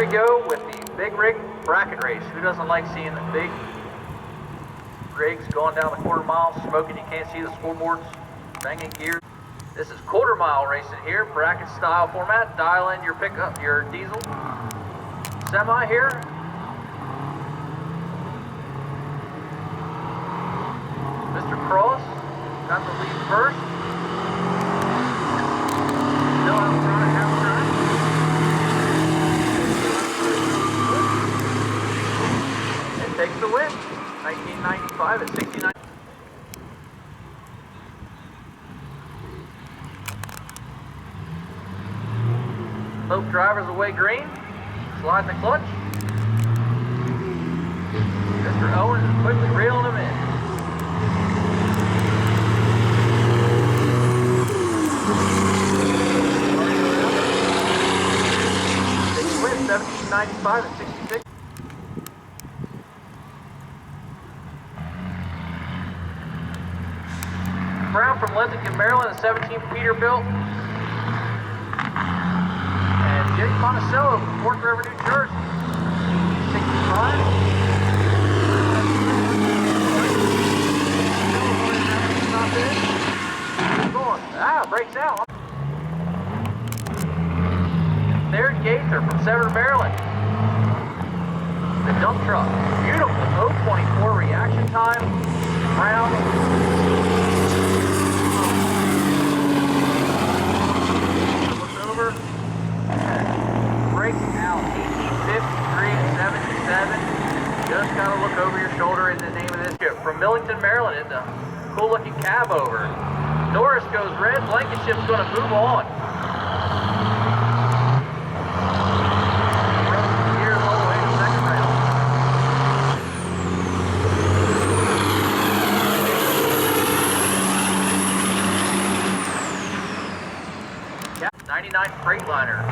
we go with the big rig bracket race. Who doesn't like seeing the big rigs going down the quarter mile, smoking? You can't see the scoreboards, banging gears. This is quarter mile racing here, bracket style format. Dial in your pickup, your diesel. Semi here. Mr. Cross got the lead first. Still out front at half time. And takes the win. 1995 at 69. Both drivers away green. Slide the clutch. Mr. Owens is quickly reeling him in. They win 1795 and 66. Brown from Lincoln, Maryland, a 17 Peterbilt. And Jake Monticello from Fork River, New Jersey, 65. Breaks out. There's Gaither from Severn, Maryland. The dump truck. Beautiful 0.24 reaction time. Brown. Looks over. Breaks out. 1853 and 77. Just gotta look over your shoulder in the name of this ship. From Millington, Maryland, in the cool looking cab over. Norris goes red, Blankenship's going to move on. Years all the way to second round. Yeah, 99 Freightliner.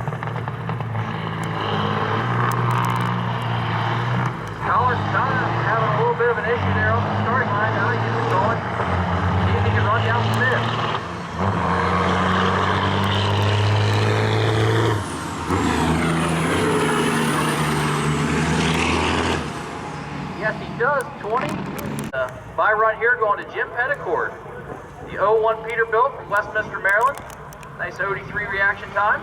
Collar's kind of having a little bit of an issue there on the starting line. Now he gets it going. See if he can run down Smith. Yes, he does. 20. By run here going to Jim Petticord. The 01 Peterbilt from Westminster, Maryland. Nice OD3 reaction time.